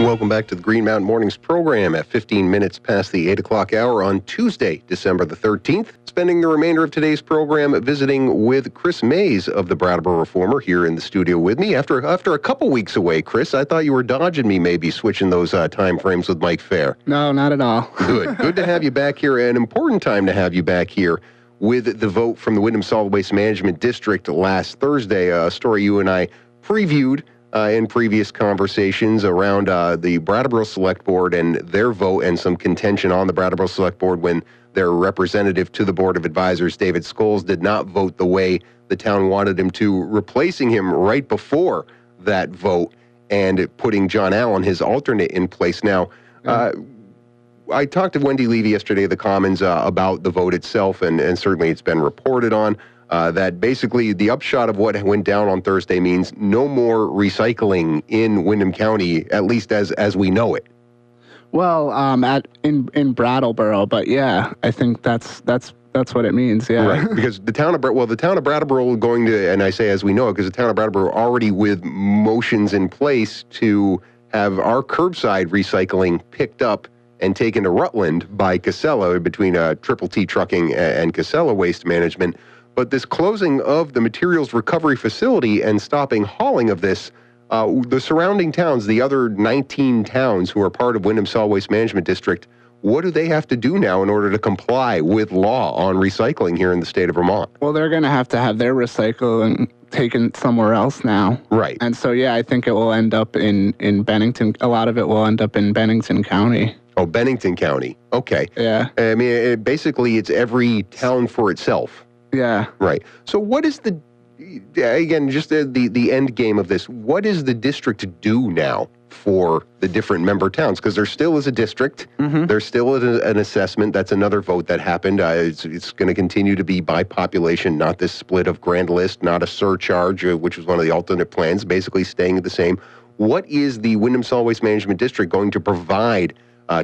Welcome back to the Green Mountain Mornings program at 15 minutes past the 8 o'clock hour on Tuesday, December the 13th. Spending the remainder of today's program visiting with Chris Mays of the Brattleboro Reformer here in the studio with me. After a couple weeks away, Chris, I thought you were dodging me, maybe switching those time frames with Mike Fair. No, not at all. Good to have you back here. An important time to have you back here with the vote from the Windham Solid Waste Management District last Thursday, a story you and I previewed in previous conversations around the Brattleboro Selectboard and their vote and some contention on the Brattleboro Selectboard when their representative to the Board of Advisors, David Scholes, did not vote the way the town wanted him to, replacing him right before that vote and putting John Allen, his alternate, in place. Now, I talked to Wendy Levy yesterday at the Commons about the vote itself, and certainly it's been reported on. That basically the upshot of what went down on Thursday means no more recycling in Windham County, at least as we know it. Well, in Brattleboro, but yeah, I think that's what it means. Yeah, right. Because the town of Brattleboro going to, and I say as we know it, because the town of Brattleboro already with motions in place to have our curbside recycling picked up and taken to Rutland by Casella between Triple T Trucking and Casella Waste Management. But this closing of the materials recovery facility and stopping hauling of this, the surrounding towns, the other 19 towns who are part of Windham Solid Waste Management District, what do they have to do now in order to comply with law on recycling here in the state of Vermont? Well, they're going to have their recycling taken somewhere else now. Right. And so, yeah, I think it will end up in Bennington. A lot of it will end up in Bennington County. Oh, Bennington County. Okay. Yeah. I mean, basically, it's every town for itself. Yeah. Right. So what is again, just the end game of this, what is the district do now for the different member towns? Because there still is a district. Mm-hmm. There's still an assessment. That's another vote that happened. It's going to continue to be by population, not this split of grand list, not a surcharge, which was one of the alternate plans, basically staying the same. What is the Windham Solid Waste Management District going to provide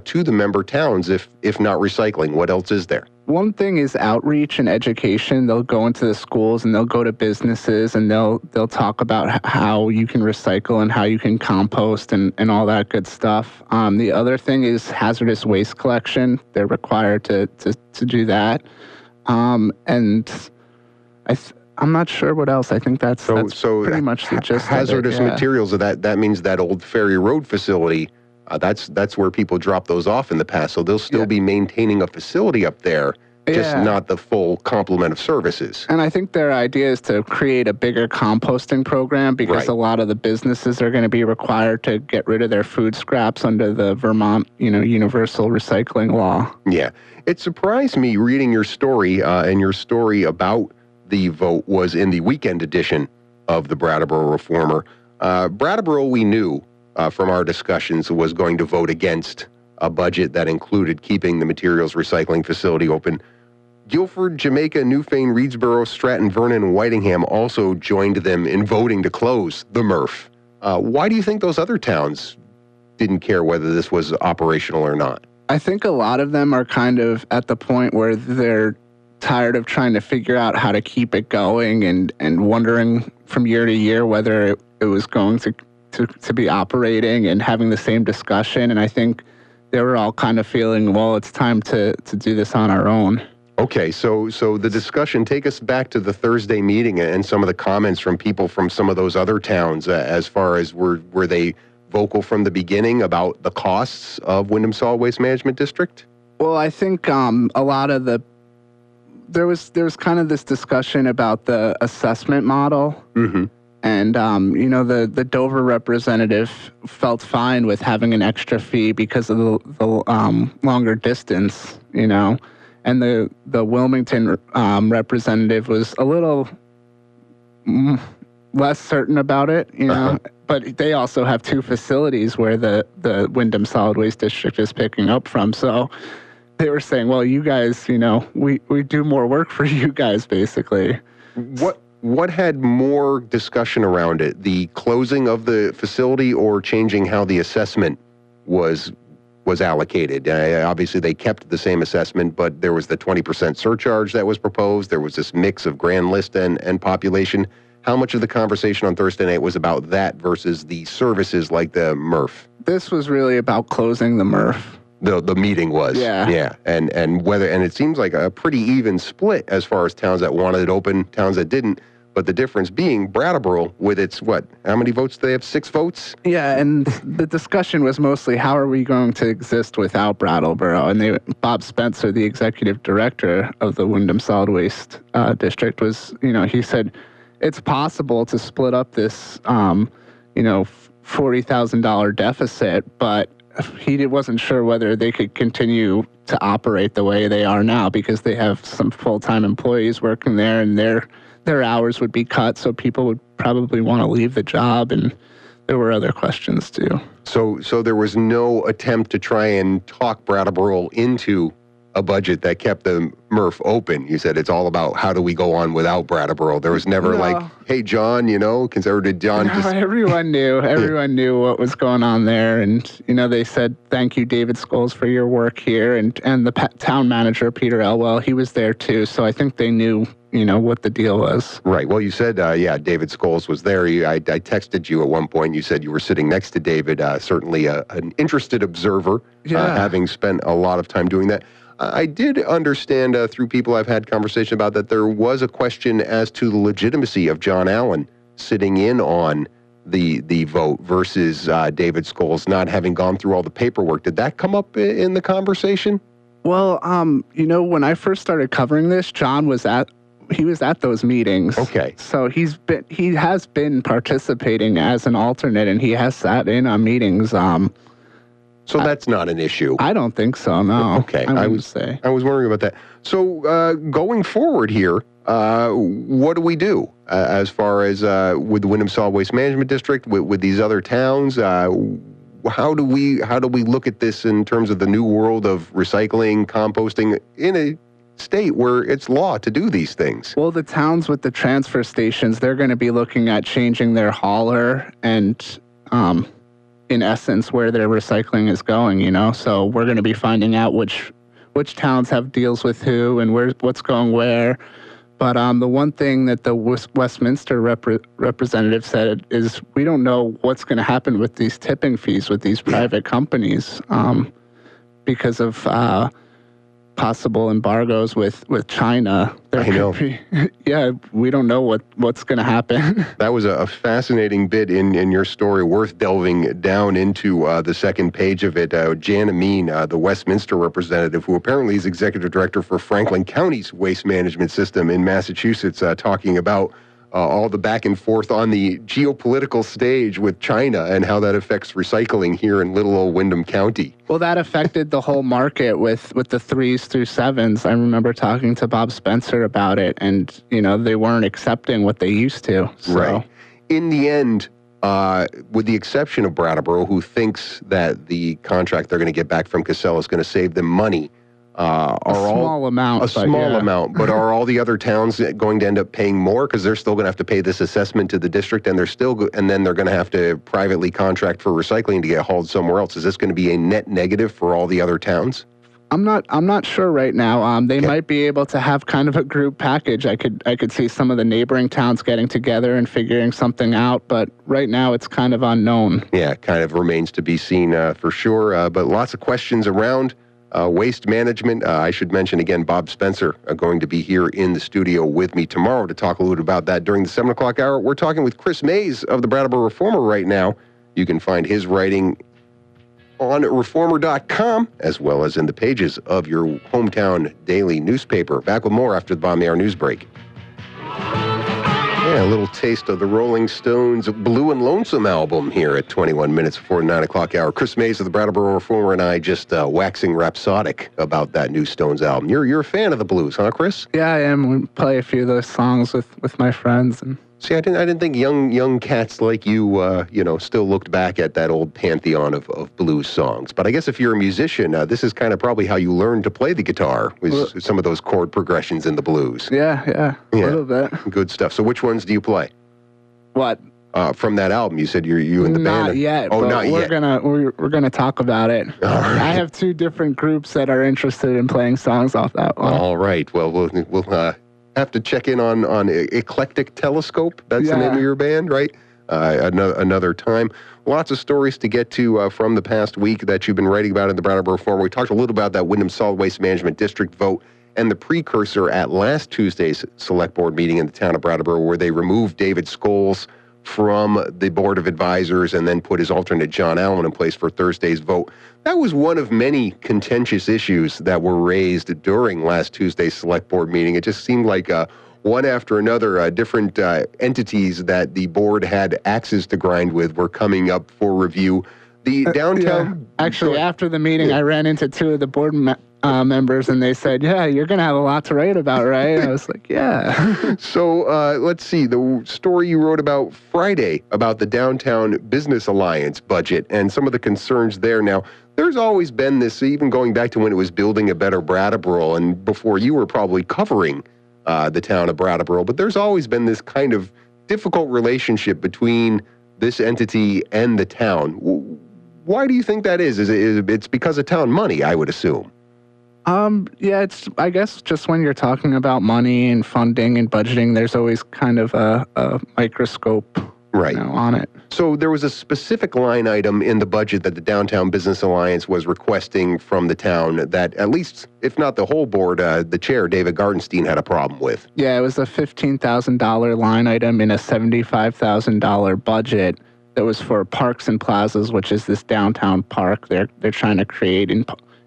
to the member towns if not recycling? What else is there? One thing is outreach and education. They'll go into the schools and they'll go to businesses and they'll talk about how you can recycle and how you can compost and all that good stuff. The other thing is hazardous waste collection. They're required to do that. And I'm not sure what else. I think that's pretty much the gist hazardous of it, yeah. materials. That means that old Ferry Road facility. That's where people dropped those off in the past. So they'll still be maintaining a facility up there, just not the full complement of services. And I think their idea is to create a bigger composting program because a lot of the businesses are going to be required to get rid of their food scraps under the Vermont, universal recycling law. Yeah. It surprised me reading your story, and your story about the vote was in the weekend edition of the Brattleboro Reformer. Brattleboro, we knew, from our discussions, was going to vote against a budget that included keeping the materials recycling facility open. Guilford, Jamaica, Newfane, Reedsboro, Stratton, Vernon, and Whitingham also joined them in voting to close the MRF. Why do you think those other towns didn't care whether this was operational or not? I think a lot of them are kind of at the point where they're tired of trying to figure out how to keep it going and wondering from year to year whether it was going to be operating and having the same discussion. And I think they were all kind of feeling, well, it's time to do this on our own. Okay, so the discussion, take us back to the Thursday meeting and some of the comments from people from some of those other towns as far as were they vocal from the beginning about the costs of Windham Solid Waste Management District? Well, I think a lot of there was kind of this discussion about the assessment model. Mm-hmm. And, the Dover representative felt fine with having an extra fee because of the longer distance, and the Wilmington representative was a little less certain about it, but they also have two facilities where the Windham Solid Waste District is picking up from. So they were saying, well, you guys, we do more work for you guys, basically. What had more discussion around it? The closing of the facility or changing how the assessment was allocated? Obviously, they kept the same assessment, but there was the 20% surcharge that was proposed. There was this mix of grand list and population. How much of the conversation on Thursday night was about that versus the services like the MRF? This was really about closing the MRF. The meeting was. Yeah. And it seems like a pretty even split as far as towns that wanted it open, towns that didn't. But the difference being Brattleboro with its, how many votes do they have? 6 votes? Yeah, and the discussion was mostly how are we going to exist without Brattleboro? And Bob Spencer, the executive director of the Windham Solid Waste District, he said it's possible to split up this, $40,000 deficit, but he wasn't sure whether they could continue to operate the way they are now because they have some full-time employees working there and their hours would be cut, so people would probably want to leave the job, and there were other questions too. So there was no attempt to try and talk Brattleboro into a budget that kept the MRF open. You said it's all about how do we go on without Brattleboro. There was never hey, John, conservative John. Everyone knew. Everyone knew what was going on there. And, they said, thank you, David Scholes, for your work here. And the town manager, Peter Elwell, he was there too. So I think they knew, what the deal was. Right. Well, you said, David Scholes was there. I texted you at one point. You said you were sitting next to David, certainly an interested observer, having spent a lot of time doing that. I did understand through people I've had conversation about that there was a question as to the legitimacy of John Allen sitting in on the vote versus David Scholes not having gone through all the paperwork. Did that come up in the conversation? Well, when I first started covering this, John was at those meetings. Okay. So he has been participating as an alternate, and he has sat in on meetings. So that's not an issue. I don't think so, no. Okay. I was wondering about that. So going forward here, what do we do as far as with the Windham Solid Waste Management District, with these other towns? How do we look at this in terms of the new world of recycling, composting in a state where it's law to do these things? Well, the towns with the transfer stations, they're going to be looking at changing their hauler and in essence, where their recycling is going, So we're going to be finding out which towns have deals with who and what's going where. But the one thing that the Westminster representative said is we don't know what's going to happen with these tipping fees with these private companies because of possible embargoes with China. I know. We don't know what's going to happen. That was a fascinating bit in your story, worth delving down into the second page of it. Jan Amin, the Westminster representative, who apparently is executive director for Franklin County's waste management system in Massachusetts, talking about all the back and forth on the geopolitical stage with China and how that affects recycling here in little old Windham County. Well, that affected the whole market with the 3s through 7s. I remember talking to Bob Spencer about it, and, they weren't accepting what they used to. So. Right. In the end, with the exception of Brattleboro, who thinks that the contract they're going to get back from Casella is going to save them money, a small amount, but are all the other towns going to end up paying more because they're still going to have to pay this assessment to the district, and then they're going to have to privately contract for recycling to get hauled somewhere else? Is this going to be a net negative for all the other towns? I'm not sure right now. They might be able to have kind of a group package. I could see some of the neighboring towns getting together and figuring something out, but right now it's kind of unknown. Yeah, it kind of remains to be seen for sure. But lots of questions around waste management. I should mention again, Bob Spencer going to be here in the studio with me tomorrow to talk a little bit about that during the 7 o'clock hour. We're talking with Chris Mays of the Brattleboro Reformer right now. You can find his writing on reformer.com as well as in the pages of your hometown daily newspaper. Back with more after the Bottom of the Hour news break. Yeah, a little taste of the Rolling Stones' Blue and Lonesome album here at 21 minutes before 9 o'clock hour. Chris Mays of the Brattleboro Reformer and I just waxing rhapsodic about that new Stones album. You're a fan of the blues, huh, Chris? Yeah, I am. We play a few of those songs with my friends. And see, I didn't think young cats like you, still looked back at that old pantheon of blues songs. But I guess if you're a musician, this is kind of probably how you learned to play the guitar, with some of those chord progressions in the blues. Yeah, a little bit. Good stuff. So which ones do you play? What? From that album, you said you and the band. Not yet. Oh, not we're yet. We're gonna talk about it. All right. I have 2 different groups that are interested in playing songs off that one. All right. Well, we'll have to check in on Eclectic Telescope. That's the name of your band, right? Another time. lots of stories to get to from the past week that you've been writing about in the Brattleboro Forum. We talked a little about that Windham Solid Waste Management District vote and the precursor at last Tuesday's Select Board meeting in the town of Brattleboro, where they removed David Scholes from the Board of Advisors and then put his alternate John Allen in place for Thursday's vote. That was one of many contentious issues that were raised during last Tuesday's Select Board meeting. It just seemed like one after another, different entities that the board had axes to grind with were coming up for review. The downtown... Yeah. Actually, after the meeting, I ran into two of the board members, and they said, yeah, you're going to have a lot to write about, right? I was like, yeah. So let's see, the story you wrote about Friday about the Downtown Business Alliance budget and some of the concerns there. Now, there's always been this, even going back to when it was Building a Better Brattleboro, and before you were probably covering the town of Brattleboro, but there's always been this kind of difficult relationship between this entity and the town. Why do you think that is? It's because of town money, I would assume. Yeah, it's, I guess, just when you're talking about money and funding and budgeting, there's always kind of a microscope on it. So there was a specific line item in the budget that the Downtown Business Alliance was requesting from the town that at least, if not the whole board, the chair, David Gartenstein, had a problem with. Yeah, it was a $15,000 line item in a $75,000 budget that was for Parks and Plazas, which is this downtown park they're trying to create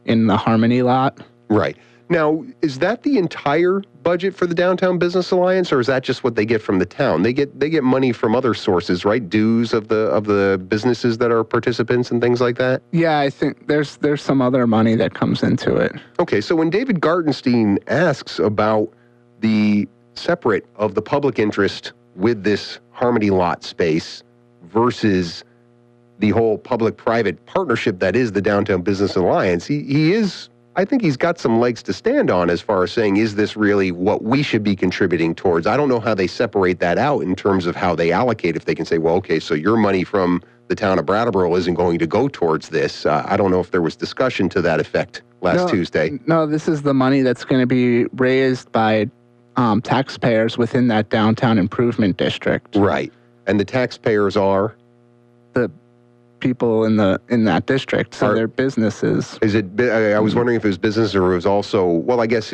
in the Harmony lot. Right. Now, is that the entire budget for the Downtown Business Alliance, or is that just what they get from the town? They get money from other sources, right? Dues of the businesses that are participants and things like that? Yeah, I think there's some other money that comes into it. Okay, so when David Gartenstein asks about the separate of the public interest with this Harmony lot space versus the whole public-private partnership that is the Downtown Business Alliance, he is, I think he's got some legs to stand on as far as saying, is this really what we should be contributing towards? I don't know how they separate that out in terms of how they allocate. If they can say, well, okay, so your money from the town of Brattleboro isn't going to go towards this. I don't know if there was discussion to that effect last Tuesday. No, this is the money that's going to be raised by taxpayers within that downtown improvement district. Right. And the taxpayers are? The people in that district, so they're businesses. Is it? I was wondering if it was business or it was also, well, I guess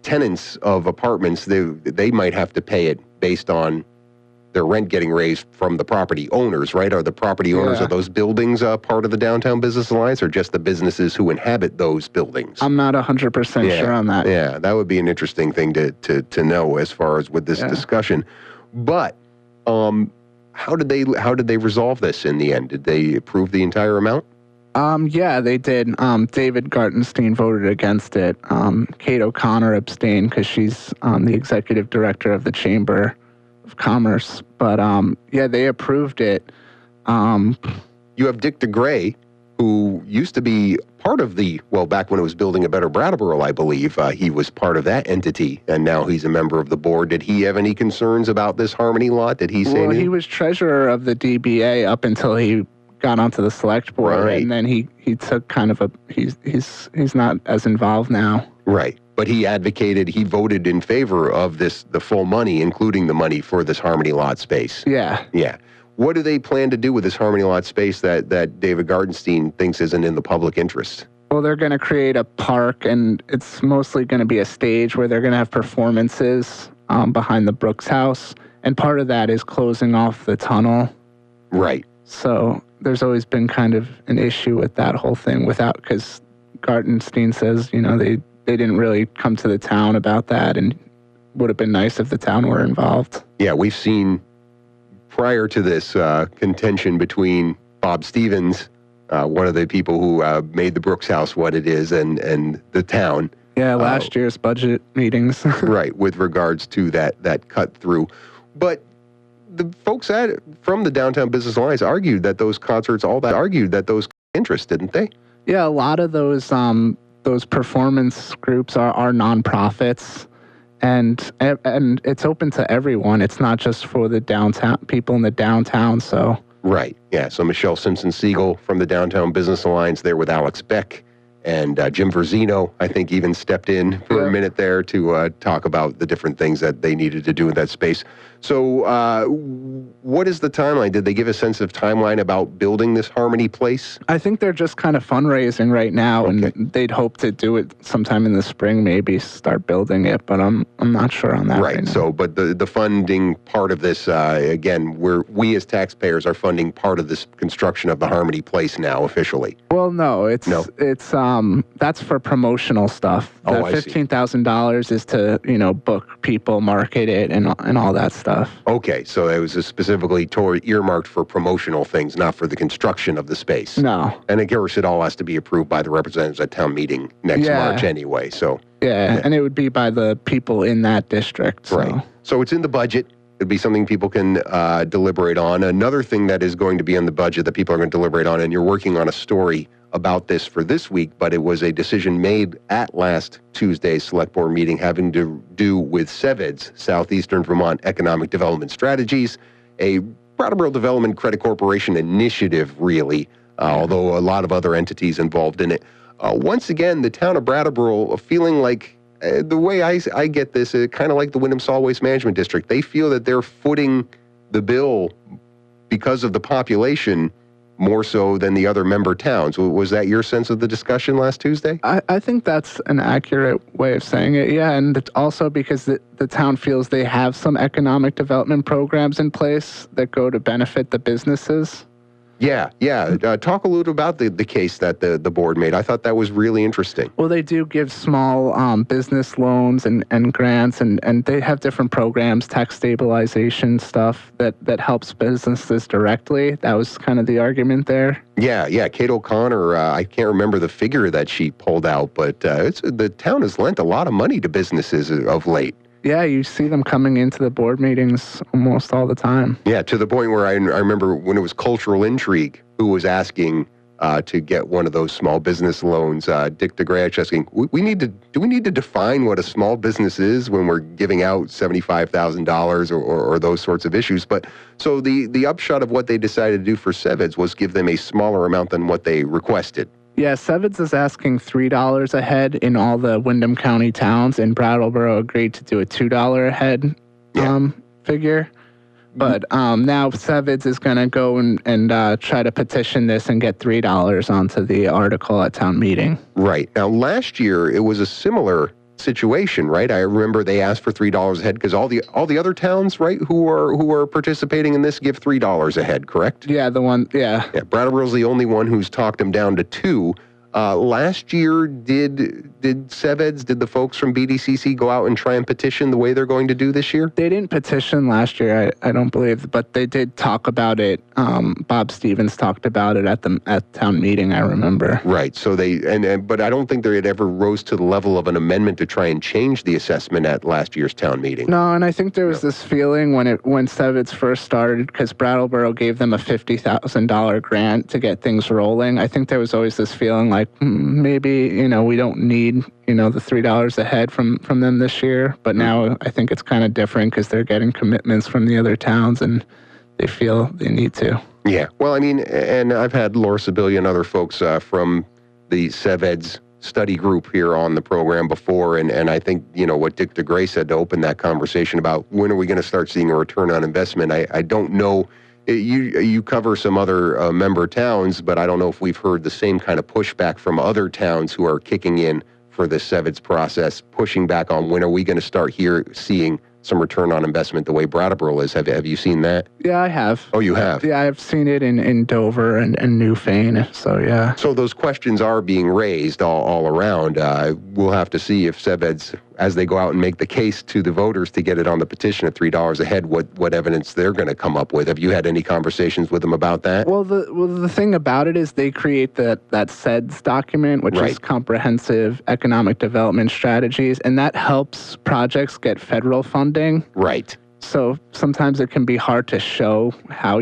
tenants of apartments, they might have to pay it based on their rent getting raised from the property owners, right? Are the property owners of those buildings part of the Downtown Business Alliance, or just the businesses who inhabit those buildings? I'm not 100% sure on that. Yeah, that would be an interesting thing to know as far as with this discussion. But how did they resolve this in the end? Did they approve the entire amount? Yeah, they did. David Gartenstein voted against it. Kate O'Connor abstained because she's the executive director of the Chamber of Commerce. But yeah, they approved it. You have Dick DeGray, who used to be part of back when it was Building a Better Brattleboro, I believe, he was part of that entity, and now he's a member of the board. Did he have any concerns about this Harmony lot? Did he say anything? Well, he was treasurer of the DBA up until he got onto the select board, and then he took kind of he's not as involved now. Right, but he voted in favor of the full money, including the money for this Harmony lot space. Yeah. Yeah. What do they plan to do with this Harmony lot space that David Gartenstein thinks isn't in the public interest? Well, they're going to create a park, and it's mostly going to be a stage where they're going to have performances behind the Brooks house, and part of that is closing off the tunnel. Right. So there's always been kind of an issue with that whole thing because Gartenstein says, they didn't really come to the town about that, and would have been nice if the town were involved. Yeah, we've seen prior to this contention between Bob Stevens, one of the people who made the Brooks House what it is, and the town. Yeah, last year's budget meetings. Right, with regards to that cut through. But the folks from the Downtown Business Alliance argued that those concerts, interest, didn't they? Yeah, a lot of those performance groups are nonprofits. And it's open to everyone. It's not just for the downtown people in the downtown. So right, yeah. So Michelle Simpson-Siegel from the Downtown Business Alliance there with Alex Beck, and Jim Verzino, I think, even stepped in for a minute there to talk about the different things that they needed to do in that space. So what is the timeline? Did they give a sense of timeline about building this Harmony Place? I think they're just kind of fundraising right now, Okay. and they'd hope to do it sometime in the spring, maybe start building it, but I'm not sure on that right now. So, but the funding part of this, again, we as taxpayers are funding part of this construction of the Harmony Place now officially. Well, no, it's that's for promotional stuff. Oh, that I see. $15,000 is to book people, market it, and all that stuff. Okay, so it was specifically earmarked for promotional things, not for the construction of the space. No. And of course, it all has to be approved by the representatives at town meeting next March anyway. So yeah, and it would be by the people in that district. So. Right. So it's in the budget. It'd be something people can deliberate on. Another thing that is going to be in the budget that people are going to deliberate on, and you're working on a story about this for this week, but it was a decision made at last Tuesday's select board meeting having to do with SeVEDS, Southeastern Vermont Economic Development Strategies, a Brattleboro Development Credit Corporation initiative, really, although a lot of other entities involved in it. Once again, the town of Brattleboro feeling like, the way I get this, kind of like the Wyndham Solid Waste Management District, they feel that they're footing the bill because of the population more so than the other member towns. Was that your sense of the discussion last Tuesday? I think that's an accurate way of saying it, yeah. And it's also because the town feels they have some economic development programs in place that go to benefit the businesses. Yeah. Talk a little about the case that the board made. I thought that was really interesting. Well, they do give small business loans and grants, and they have different programs, tax stabilization stuff that helps businesses directly. That was kind of the argument there. Yeah. Kate O'Connor, I can't remember the figure that she pulled out, but the town has lent a lot of money to businesses of late. Yeah, you see them coming into the board meetings almost all the time. Yeah, to the point where I remember when it was Cultural Intrigue who was asking to get one of those small business loans. Dick DeGrach asking, do we need to define what a small business is when we're giving out $75,000 or those sorts of issues? But so the upshot of what they decided to do for SeVEDS was give them a smaller amount than what they requested. Yeah, SeVEDS is asking $3 a head in all the Wyndham County towns, and Brattleboro agreed to do a $2 a head figure. But now SeVEDS is going to go and try to petition this and get $3 onto the article at town meeting. Right. Now, last year, it was a similar situation, right? I remember they asked for $3 a head because all the other towns, right, who are participating in this give $3 a head, correct? Yeah, Yeah, Brattleboro's the only one who's talked them down to $2. Last year, did SeVEDS, did the folks from BDCC go out and try and petition the way they're going to do this year? They didn't petition last year, I don't believe, but they did talk about it. Bob Stevens talked about it at town meeting, I remember. Right. So but I don't think it ever rose to the level of an amendment to try and change the assessment at last year's town meeting. No, and I think there was this feeling when SeVEDS first started, because Brattleboro gave them a $50,000 grant to get things rolling. I think there was always this feeling like, maybe, we don't need, the $3 a head from them this year. But now I think it's kind of different because they're getting commitments from the other towns and they feel they need to. Yeah. Well, I mean, and I've had Laura Sibilia and other folks from the SeVEDS study group here on the program before. And I think, what Dick DeGray said to open that conversation about when are we going to start seeing a return on investment? I don't know. You cover some other member towns, but I don't know if we've heard the same kind of pushback from other towns who are kicking in for the SeVEDS process, pushing back on when are we going to start seeing some return on investment the way Brattleboro is. Have you seen that? Yeah, I have. Oh, you have? Yeah, I've seen it in Dover and Newfane, so yeah. So those questions are being raised all around. We'll have to see if SeVEDS, as they go out and make the case to the voters to get it on the petition at $3 a head, what evidence they're going to come up with. Have you had any conversations with them about that? Well, the thing about it is they create that SeVEDS document, which is Comprehensive Economic Development Strategies, and that helps projects get federal funding. Right. So sometimes it can be hard to show how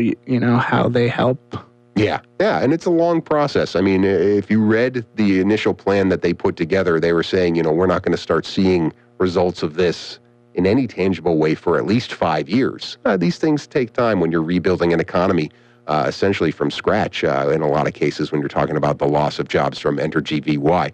how they help. Yeah, and it's a long process. I mean, if you read the initial plan that they put together, they were saying, we're not going to start seeing results of this in any tangible way for at least 5 years. These things take time when you're rebuilding an economy, essentially from scratch, in a lot of cases when you're talking about the loss of jobs from Enter GVY.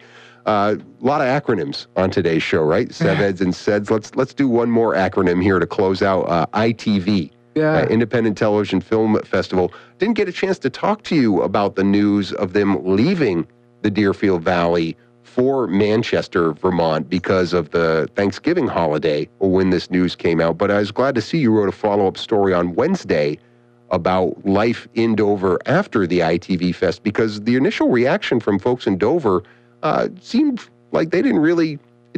A lot of acronyms on today's show, right? SeVEDS and SeVEDS. Let's do one more acronym here to close out. ITV, Independent Television Film Festival. Didn't get a chance to talk to you about the news of them leaving the Deerfield Valley for Manchester, Vermont, because of the Thanksgiving holiday when this news came out. But I was glad to see you wrote a follow-up story on Wednesday about life in Dover after the ITV Fest, because the initial reaction from folks in Dover seemed like it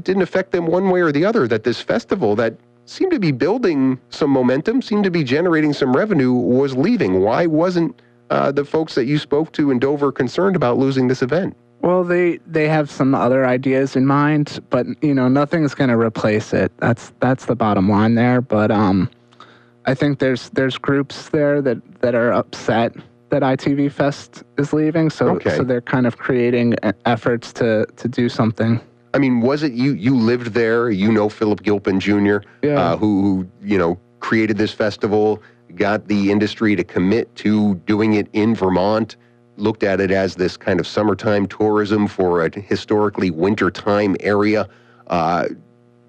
didn't affect them one way or the other, that this festival that seemed to be building some momentum, seemed to be generating some revenue, was leaving. Why wasn't the folks that you spoke to in Dover concerned about losing this event? Well, they have some other ideas in mind, but nothing's going to replace it. That's the bottom line there. But I think there's groups there that are upset that ITV Fest is leaving, so they're kind of creating efforts to do something. I mean, was it you lived there? Philip Gilpin Jr., who created this festival, got the industry to commit to doing it in Vermont, looked at it as this kind of summertime tourism for a historically wintertime area.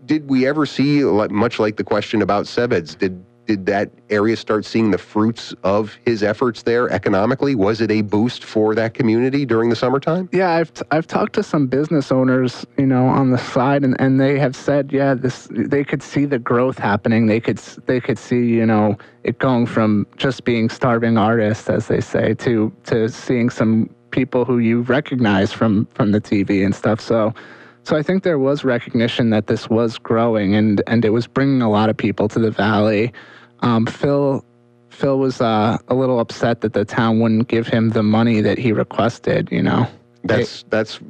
Did we ever see, much like the question about SeVEDS, did that area start seeing the fruits of his efforts there economically? Was it a boost for that community during the summertime? Yeah, I've talked to some business owners, on the side, and they have said, they could see the growth happening. They could see, it going from just being starving artists, as they say, to seeing some people who you recognize from the TV and stuff. So I think there was recognition that this was growing, and it was bringing a lot of people to the valley. Phil was a little upset that the town wouldn't give him the money that he requested. Do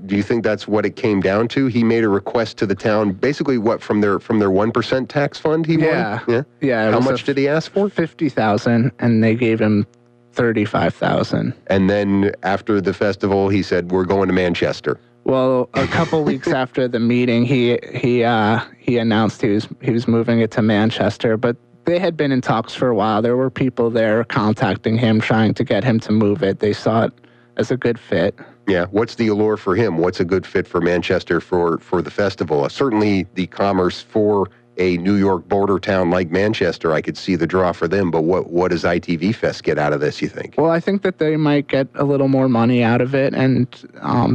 you think that's what it came down to? He made a request to the town, basically from their 1% tax fund he won? Yeah. How much did he ask for? $50,000, and they gave him $35,000. And then after the festival, he said, "We're going to Manchester." Well, a couple weeks after the meeting, he announced he was moving it to Manchester, but they had been in talks for a while. There were people there contacting him, trying to get him to move it. They saw it as a good fit. Yeah. What's the allure for him? What's a good fit for Manchester for the festival? Certainly the commerce for a New York border town like Manchester, I could see the draw for them. But what does ITV Fest get out of this, you think? Well, I think that they might get a little more money out of it and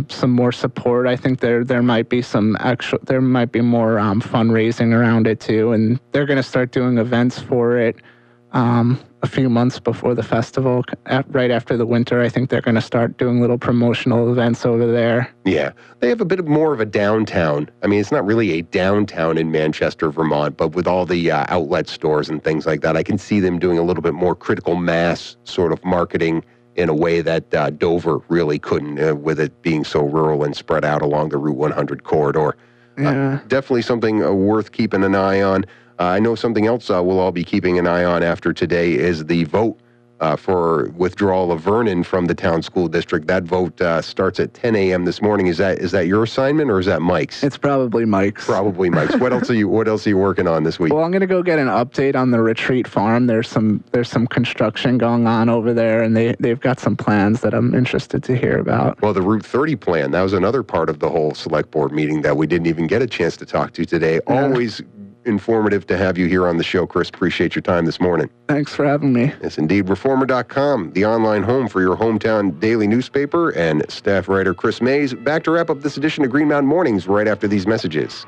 some more support. I think there might be more fundraising around it too, and they're going to start doing events for it a few months before the festival, right after the winter. I think they're going to start doing little promotional events over there. Yeah. They have a bit more of a downtown. I mean, it's not really a downtown in Manchester, Vermont, but with all the outlet stores and things like that, I can see them doing a little bit more critical mass sort of marketing in a way that Dover really couldn't, with it being so rural and spread out along the Route 100 corridor. Yeah. Definitely something worth keeping an eye on. I know something else we'll all be keeping an eye on after today is the vote for withdrawal of Vernon from the town school district. That vote starts at 10 a.m. this morning. Is that your assignment, or is that Mike's? It's probably Mike's. Probably Mike's. What else are you working on this week? Well, I'm going to go get an update on the retreat farm. There's some construction going on over there, and they've got some plans that I'm interested to hear about. Well, the Route 30 plan, that was another part of the whole select board meeting that we didn't even get a chance to talk to today. Yeah. Always informative to have you here on the show, Chris. Appreciate your time this morning. Thanks for having me. Yes, indeed. Reformer.com, the online home for your hometown daily newspaper, and staff writer Chris Mays. Back to wrap up this edition of Green Mountain Mornings right after these messages.